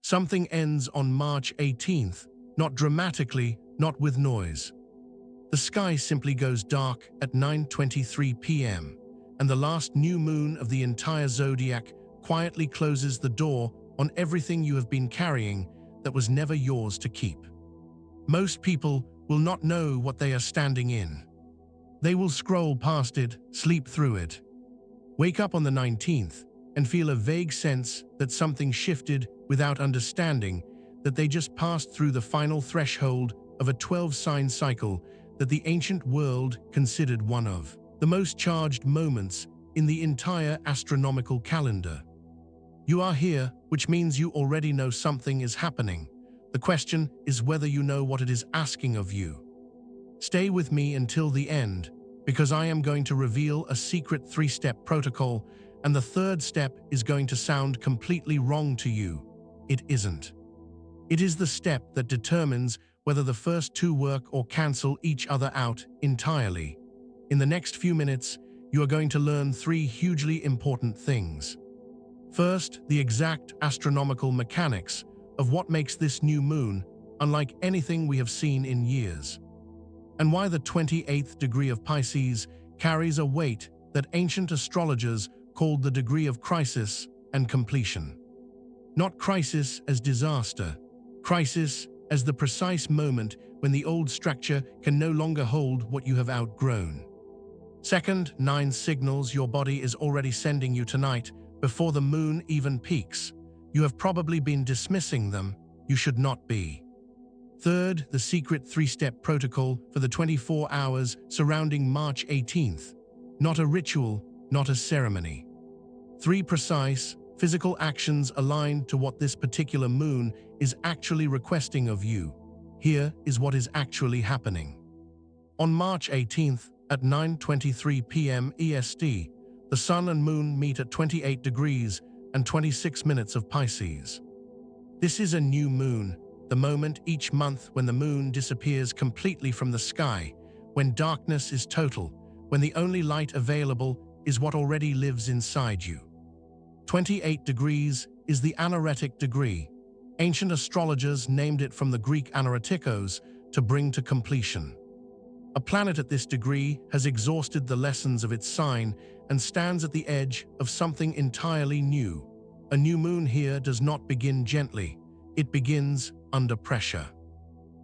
Something ends on March 18th, not dramatically, not with noise. The sky simply goes dark at 9:23 p.m., and the last new moon of the entire zodiac quietly closes the door on everything you have been carrying that was never yours to keep. Most people will not know what they are standing in. They will scroll past it, sleep through it, wake up on the 19th, and feel a vague sense that something shifted without understanding that they just passed through the final threshold of a 12-sign cycle that the ancient world considered one of the most charged moments in the entire astronomical calendar. You are here, which means you already know something is happening. The question is whether you know what it is asking of you. Stay with me until the end, because I am going to reveal a secret 3-step protocol, and the 3rd step is going to sound completely wrong to you. It isn't. It is the step that determines whether the first 2 work or cancel each other out entirely. In the next few minutes, you are going to learn 3 hugely important things. First, the exact astronomical mechanics of what makes this new moon unlike anything we have seen in years, and why the 28th degree of Pisces carries a weight that ancient astrologers called the degree of crisis and completion. Not crisis as disaster, crisis as the precise moment when the old structure can no longer hold what you have outgrown. Second, 9 signals your body is already sending you tonight before the moon even peaks. You have probably been dismissing them. You should not be. Third, the secret 3-step protocol for the 24 hours surrounding March 18th. Not a ritual, not a ceremony. 3 precise, physical actions aligned to what this particular moon is actually requesting of you. Here is what is actually happening. On March 18th, at 9:23 p.m. EST, the Sun and Moon meet at 28 degrees and 26 minutes of Pisces. This is a new moon, the moment each month when the moon disappears completely from the sky, when darkness is total, when the only light available is what already lives inside you. 28 degrees is the anaretic degree. Ancient astrologers named it from the Greek anaretikos, to bring to completion. A planet at this degree has exhausted the lessons of its sign and stands at the edge of something entirely new. A new moon here does not begin gently. It begins under pressure.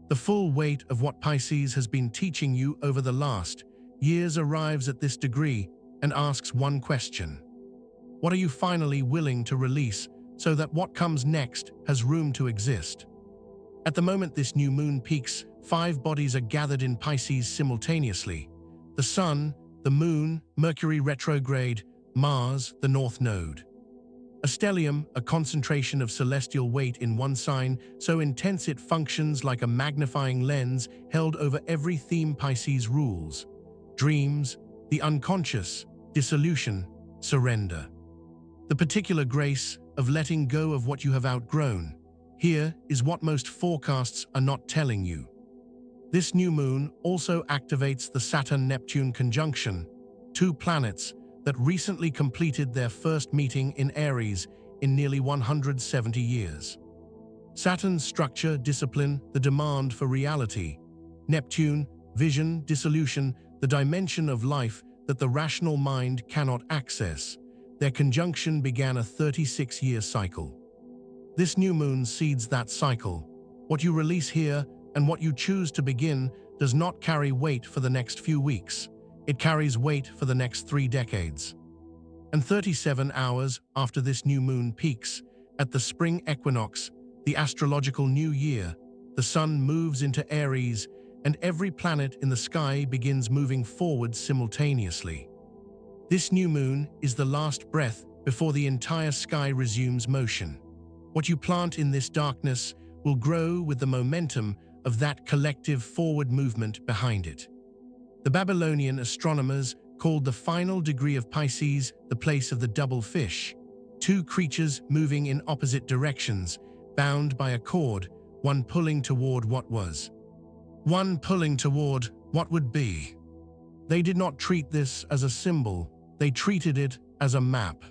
The full weight of what Pisces has been teaching you over the last years arrives at this degree and asks one question. What are you finally willing to release so that what comes next has room to exist? At the moment this new moon peaks, 5 bodies are gathered in Pisces simultaneously. The Sun, the Moon, Mercury retrograde, Mars, the North Node. A stellium, a concentration of celestial weight in one sign, so intense it functions like a magnifying lens held over every theme Pisces rules. Dreams, the unconscious, dissolution, surrender. The particular grace of letting go of what you have outgrown. Here is what most forecasts are not telling you. This new moon also activates the Saturn-Neptune conjunction, 2 planets that recently completed their first meeting in Aries in nearly 170 years. Saturn's structure, discipline, the demand for reality. Neptune, vision, dissolution, the dimension of life that the rational mind cannot access. Their conjunction began a 36-year cycle. This new moon seeds that cycle. What you release here and what you choose to begin does not carry weight for the next few weeks. It carries weight for the next 3 decades. And 37 hours after this new moon peaks, at the spring equinox, the astrological new year, the Sun moves into Aries and every planet in the sky begins moving forward simultaneously. This new moon is the last breath before the entire sky resumes motion. What you plant in this darkness will grow with the momentum of that collective forward movement behind it. The Babylonian astronomers called the final degree of Pisces the place of the double fish, 2 creatures moving in opposite directions, bound by a cord, one pulling toward what was, one pulling toward what would be. They did not treat this as a symbol, they treated it as a map.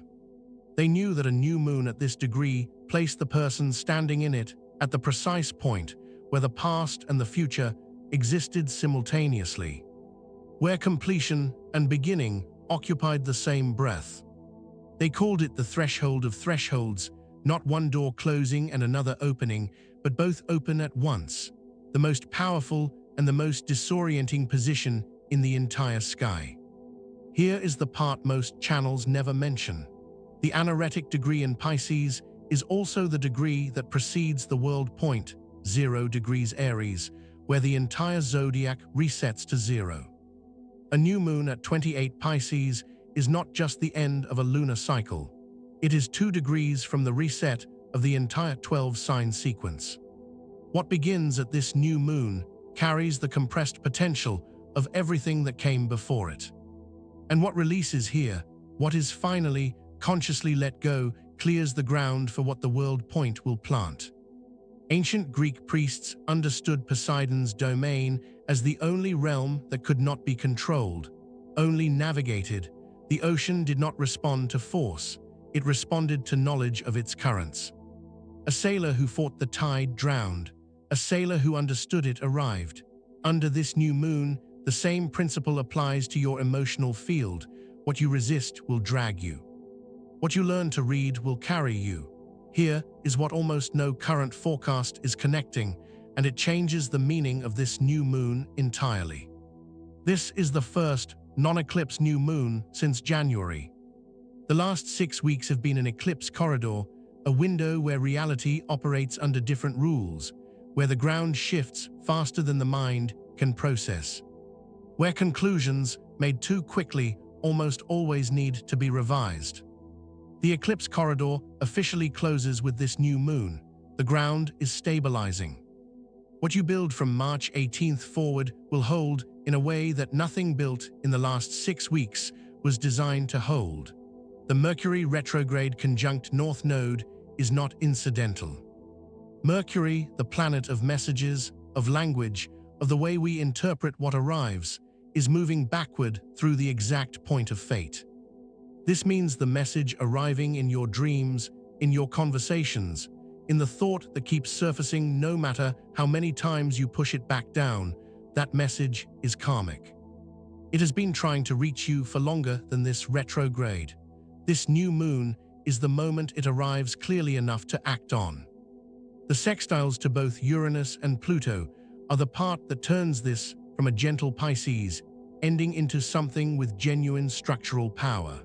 They knew that a new moon at this degree place the person standing in it at the precise point where the past and the future existed simultaneously, where completion and beginning occupied the same breath. They called it the threshold of thresholds, not one door closing and another opening, but both open at once, the most powerful and the most disorienting position in the entire sky. Here is the part most channels never mention. The anaretic degree in Pisces is also the degree that precedes the world point, 0 degrees Aries, where the entire zodiac resets to 0. A new moon at 28 Pisces is not just the end of a lunar cycle. It is 2 degrees from the reset of the entire 12-sign sequence. What begins at this new moon carries the compressed potential of everything that came before it. And what releases here, what is finally, consciously let go, clears the ground for what the world point will plant. Ancient Greek priests understood Poseidon's domain as the only realm that could not be controlled, only navigated. The ocean did not respond to force, it responded to knowledge of its currents. A sailor who fought the tide drowned. A sailor who understood it arrived. Under this new moon, the same principle applies to your emotional field. What you resist will drag you. What you learn to read will carry you. Here is what almost no current forecast is connecting, and it changes the meaning of this new moon entirely. This is the first non-eclipse new moon since January. The last 6 weeks have been an eclipse corridor, a window where reality operates under different rules, where the ground shifts faster than the mind can process, where conclusions made too quickly almost always need to be revised. The eclipse corridor officially closes with this new moon. The ground is stabilizing. What you build from March 18th forward will hold in a way that nothing built in the last 6 weeks was designed to hold. The Mercury retrograde conjunct North Node is not incidental. Mercury, the planet of messages, of language, of the way we interpret what arrives, is moving backward through the exact point of fate. This means the message arriving in your dreams, in your conversations, in the thought that keeps surfacing no matter how many times you push it back down, that message is karmic. It has been trying to reach you for longer than this retrograde. This new moon is the moment it arrives clearly enough to act on. The sextiles to both Uranus and Pluto are the part that turns this from a gentle Pisces, ending into something with genuine structural power.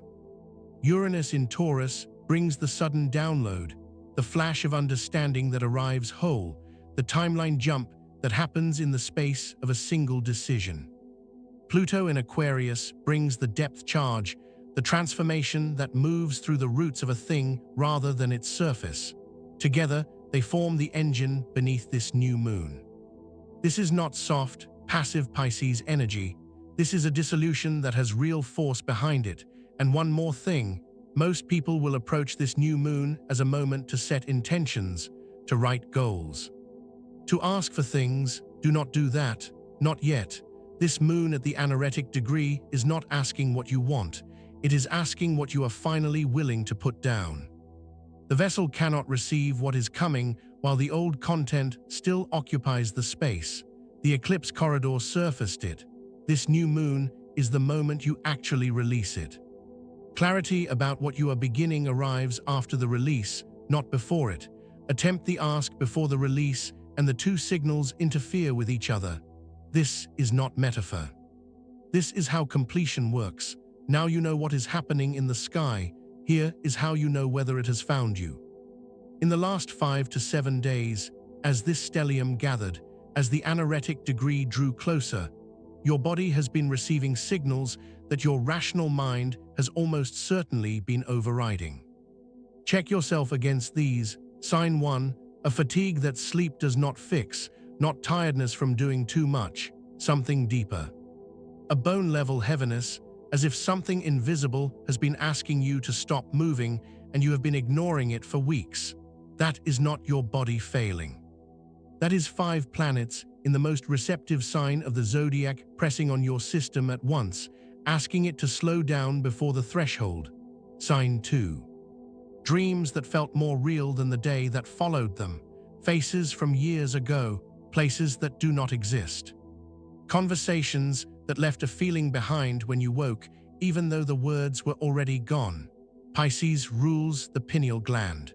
Uranus in Taurus brings the sudden download, the flash of understanding that arrives whole, the timeline jump that happens in the space of a single decision. Pluto in Aquarius brings the depth charge, the transformation that moves through the roots of a thing rather than its surface. Together, they form the engine beneath this new moon. This is not soft, passive Pisces energy. This is a dissolution that has real force behind it. And one more thing, most people will approach this new moon as a moment to set intentions, to write goals. To ask for things, do not do that, not yet. This moon at the anaretic degree is not asking what you want, it is asking what you are finally willing to put down. The vessel cannot receive what is coming while the old content still occupies the space. The eclipse corridor surfaced it. This new moon is the moment you actually release it. Clarity about what you are beginning arrives after the release, not before it. Attempt the ask before the release, and the two signals interfere with each other. This is not metaphor. This is how completion works. Now you know what is happening in the sky. Here is how you know whether it has found you. In the last 5 to 7 days, as this stellium gathered, as the anaretic degree drew closer, your body has been receiving signals that your rational mind has almost certainly been overriding. Check yourself against these. Sign 1, a fatigue that sleep does not fix, not tiredness from doing too much, something deeper. A bone-level heaviness, as if something invisible has been asking you to stop moving and you have been ignoring it for weeks. That is not your body failing. That is 5 planets in the most receptive sign of the zodiac pressing on your system at once, asking it to slow down before the threshold. Sign 2. dreams that felt more real than the day that followed them, faces from years ago, places that do not exist. Conversations that left a feeling behind when you woke, even though the words were already gone. Pisces rules the pineal gland.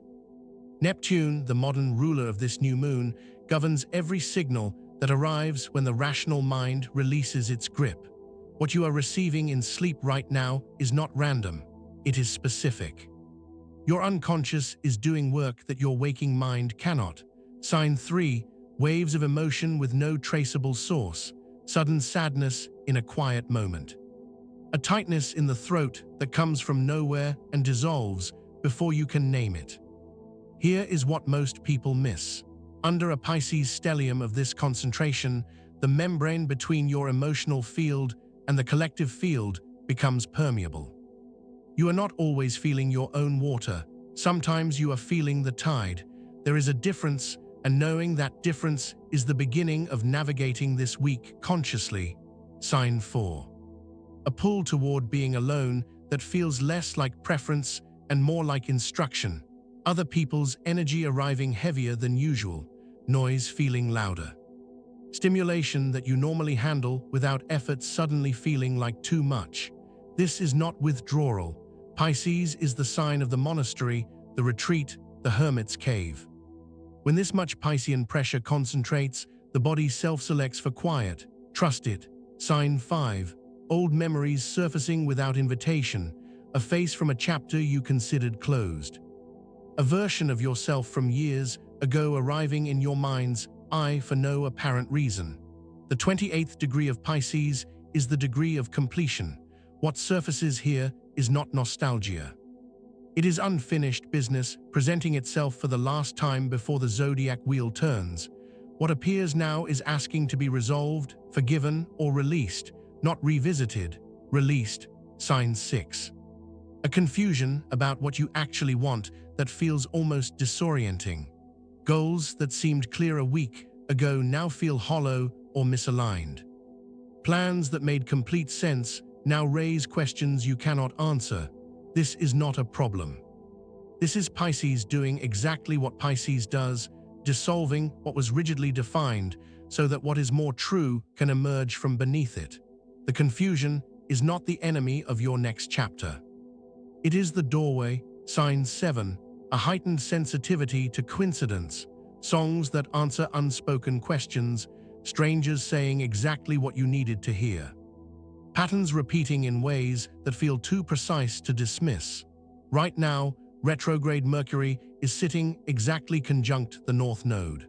Neptune, the modern ruler of this new moon, governs every signal that arrives when the rational mind releases its grip. What you are receiving in sleep right now is not random, it is specific. Your unconscious is doing work that your waking mind cannot. Sign 3, waves of emotion with no traceable source, sudden sadness in a quiet moment. A tightness in the throat that comes from nowhere and dissolves before you can name it. Here is what most people miss. Under a Pisces stellium of this concentration, the membrane between your emotional field and the collective field becomes permeable. You are not always feeling your own water. Sometimes you are feeling the tide. There is a difference, and knowing that difference is the beginning of navigating this week consciously. Sign 4. A pull toward being alone that feels less like preference and more like instruction. Other people's energy arriving heavier than usual, noise feeling louder. Stimulation that you normally handle without effort suddenly feeling like too much. This is not withdrawal. Pisces is the sign of the monastery, the retreat, the hermit's cave. When this much Piscean pressure concentrates, the body self-selects for quiet. Trust it. Sign 5. Old memories surfacing without invitation, a face from a chapter you considered closed. A version of yourself from years ago arriving in your mind's eye for no apparent reason. The 28th degree of Pisces is the degree of completion. What surfaces here is not nostalgia. It is unfinished business presenting itself for the last time before the zodiac wheel turns. What appears now is asking to be resolved, forgiven, or released, not revisited, released. Sign 6. A confusion about what you actually want that feels almost disorienting. Goals that seemed clear a week ago now feel hollow or misaligned. Plans that made complete sense now raise questions you cannot answer. This is not a problem. This is Pisces doing exactly what Pisces does, dissolving what was rigidly defined so that what is more true can emerge from beneath it. The confusion is not the enemy of your next chapter. It is the doorway. Sign 7. A heightened sensitivity to coincidence, songs that answer unspoken questions, strangers saying exactly what you needed to hear. Patterns repeating in ways that feel too precise to dismiss. Right now, retrograde Mercury is sitting exactly conjunct the North Node.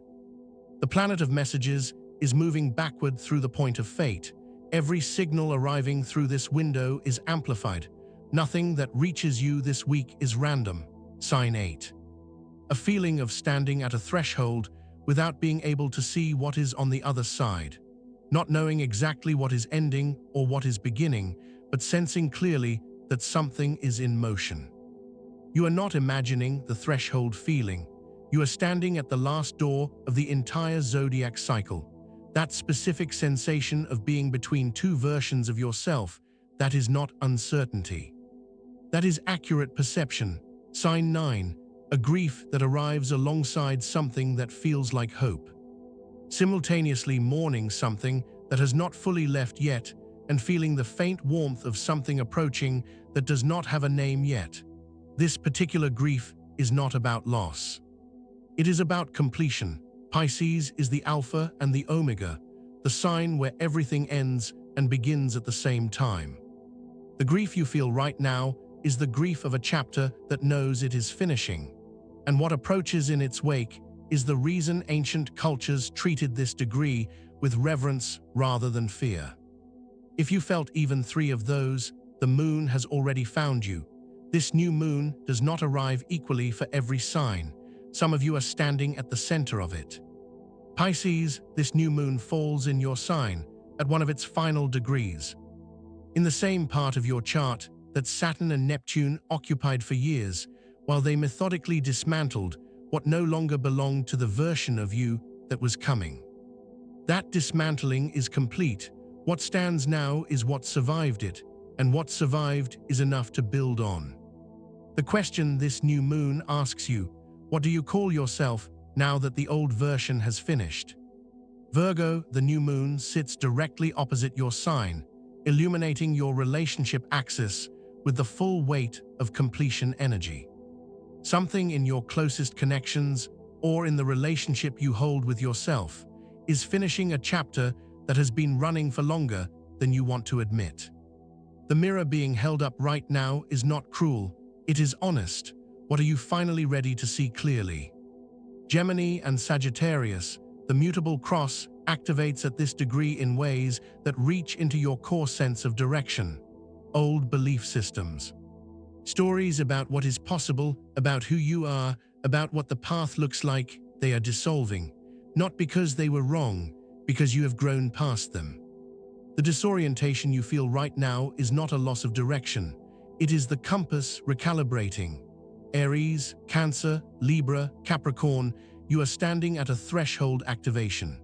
The planet of messages is moving backward through the point of fate. Every signal arriving through this window is amplified. Nothing that reaches you this week is random. Sign 8. A feeling of standing at a threshold without being able to see what is on the other side. Not knowing exactly what is ending or what is beginning, but sensing clearly that something is in motion. You are not imagining the threshold feeling. You are standing at the last door of the entire zodiac cycle. That specific sensation of being between two versions of yourself, that is not uncertainty. That is accurate perception. Sign 9. A grief that arrives alongside something that feels like hope. Simultaneously mourning something that has not fully left yet and feeling the faint warmth of something approaching that does not have a name yet. This particular grief is not about loss. It is about completion. Pisces is the Alpha and the Omega, the sign where everything ends and begins at the same time. The grief you feel right now is the grief of a chapter that knows it is finishing, and what approaches in its wake is the reason ancient cultures treated this degree with reverence rather than fear. If you felt even 3 of those, the moon has already found you. This new moon does not arrive equally for every sign. Some of you are standing at the center of it. Pisces, this new moon falls in your sign at one of its final degrees. In the same part of your chart that Saturn and Neptune occupied for years, while they methodically dismantled what no longer belonged to the version of you that was coming. That dismantling is complete. What stands now is what survived it, and what survived is enough to build on. The question this new moon asks you, what do you call yourself now that the old version has finished? Virgo, the new moon sits directly opposite your sign, illuminating your relationship axis with the full weight of completion energy. Something in your closest connections or in the relationship you hold with yourself is finishing a chapter that has been running for longer than you want to admit. The mirror being held up right now is not cruel, it is honest. What are you finally ready to see clearly? Gemini and Sagittarius, the mutable cross activates at this degree in ways that reach into your core sense of direction. Old belief systems. Stories about what is possible, about who you are, about what the path looks like, they are dissolving. Not because they were wrong, because you have grown past them. The disorientation you feel right now is not a loss of direction. It is the compass recalibrating. Aries, Cancer, Libra, Capricorn, you are standing at a threshold activation.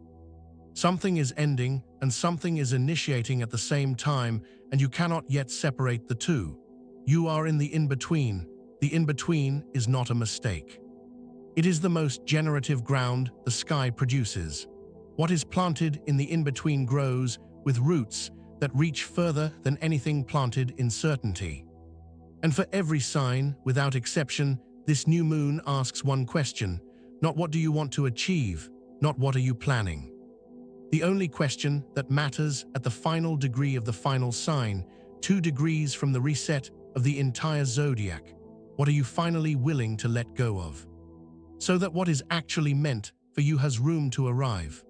Something is ending and something is initiating at the same time, and you cannot yet separate the two. You are in the in-between. The in-between is not a mistake. It is the most generative ground the sky produces. What is planted in the in-between grows with roots that reach further than anything planted in certainty. And for every sign, without exception, this new moon asks one question, not what do you want to achieve, not what are you planning. The only question that matters at the final degree of the final sign, 2 degrees from the reset of the entire zodiac, what are you finally willing to let go of? So that what is actually meant for you has room to arrive.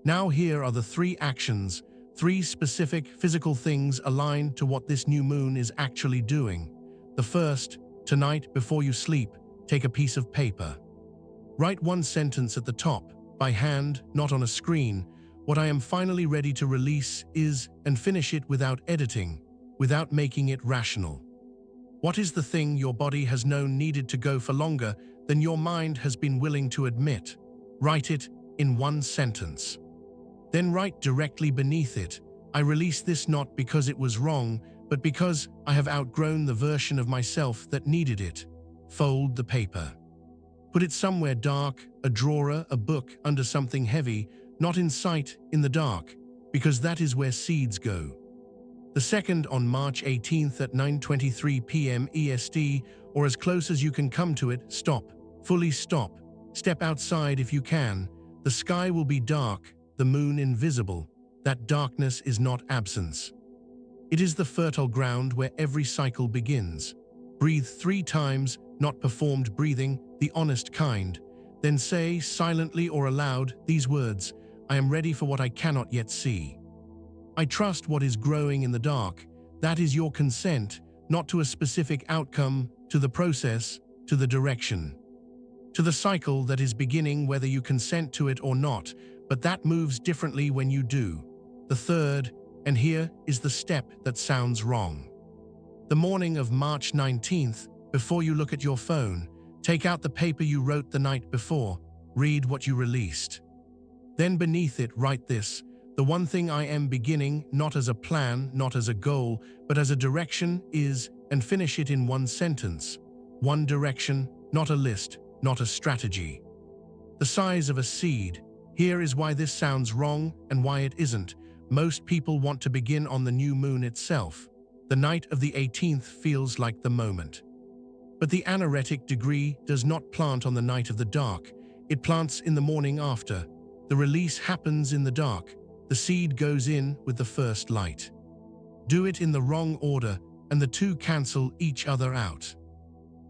Now here are the 3 actions, 3 specific physical things aligned to what this new moon is actually doing. The first, tonight before you sleep, take a piece of paper. Write 1 sentence at the top, by hand, not on a screen. What I am finally ready to release is, and finish it without editing, without making it rational. What is the thing your body has known needed to go for longer than your mind has been willing to admit? Write it in 1 sentence. Then write directly beneath it, I release this not because it was wrong, but because I have outgrown the version of myself that needed it. Fold the paper. Put it somewhere dark, a drawer, a book, under something heavy, not in sight, in the dark, because that is where seeds go. The second, on March 18th at 9:23 PM EST, or as close as you can come to it, stop. Fully stop. Step outside if you can. The sky will be dark, the moon invisible. That darkness is not absence. It is the fertile ground where every cycle begins. Breathe 3 times, not performed breathing, the honest kind. Then say, silently or aloud, these words, I am ready for what I cannot yet see. I trust what is growing in the dark. That is your consent, not to a specific outcome, to the process, to the direction. To the cycle that is beginning whether you consent to it or not, but that moves differently when you do. The third, and here is the step that sounds wrong. The morning of March 19th, before you look at your phone, take out the paper you wrote the night before, read what you released. Then beneath it write this, the one thing I am beginning, not as a plan, not as a goal, but as a direction is, and finish it in 1 sentence. 1 direction, not a list, not a strategy. The size of a seed. Here is why this sounds wrong and why it isn't. Most people want to begin on the new moon itself. The night of the 18th feels like the moment. But the anaretic degree does not plant on the night of the dark. It plants in the morning after. The release happens in the dark. The seed goes in with the first light. Do it in the wrong order, and the 2 cancel each other out.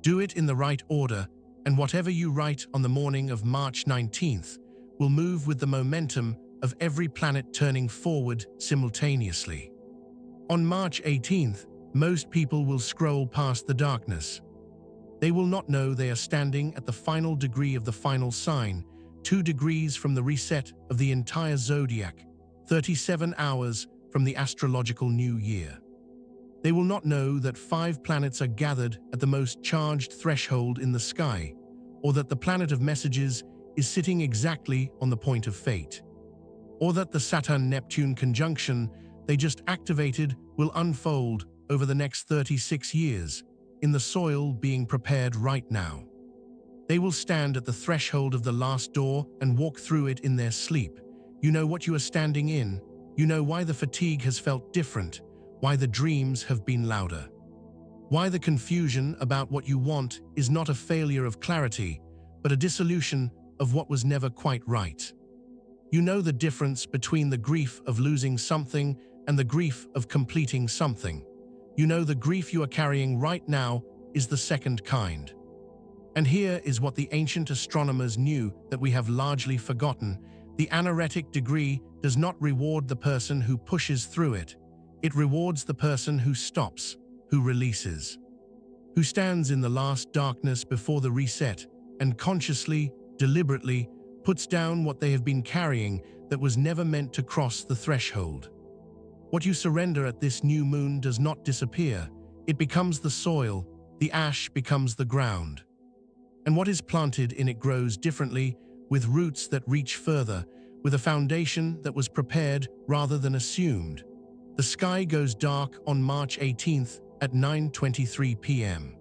Do it in the right order, and whatever you write on the morning of March 19th will move with the momentum of every planet turning forward simultaneously. On March 18th, most people will scroll past the darkness. They will not know they are standing at the final degree of the final sign, 2 degrees from the reset of the entire zodiac, 37 hours from the astrological new year. They will not know that 5 planets are gathered at the most charged threshold in the sky, or that the planet of messages is sitting exactly on the point of fate, or that the Saturn-Neptune conjunction they just activated will unfold over the next 36 years. in the soil being prepared right now. They will stand at the threshold of the last door and walk through it in their sleep. You know what you are standing in. You know why the fatigue has felt different, why the dreams have been louder. Why the confusion about what you want is not a failure of clarity, but a dissolution of what was never quite right. You know the difference between the grief of losing something and the grief of completing something. You know the grief you are carrying right now is the second kind. And here is what the ancient astronomers knew that we have largely forgotten. The anaretic degree does not reward the person who pushes through it. It rewards the person who stops, who releases, who stands in the last darkness before the reset and consciously, deliberately, puts down what they have been carrying that was never meant to cross the threshold. What you surrender at this new moon does not disappear. It becomes the soil, the ash becomes the ground. And what is planted in it grows differently, with roots that reach further, with a foundation that was prepared rather than assumed. The sky goes dark on March 18th at 9:23 p.m.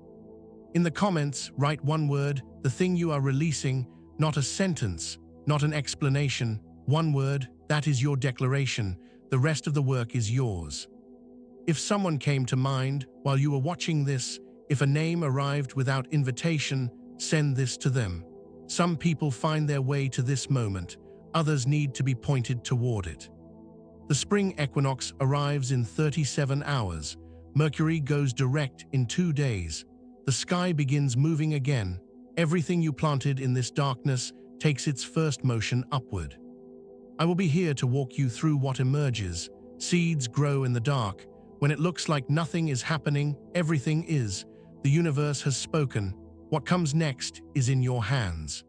In the comments, write one word, the thing you are releasing, not a sentence, not an explanation. One word, that is your declaration. The rest of the work is yours. If someone came to mind while you were watching this, if a name arrived without invitation, send this to them. Some people find their way to this moment, others need to be pointed toward it. The spring equinox arrives in 37 hours. Mercury goes direct in 2 days. The sky begins moving again. Everything you planted in this darkness takes its first motion upward. I will be here to walk you through what emerges. Seeds grow in the dark. When it looks like nothing is happening, everything is. The universe has spoken. What comes next is in your hands.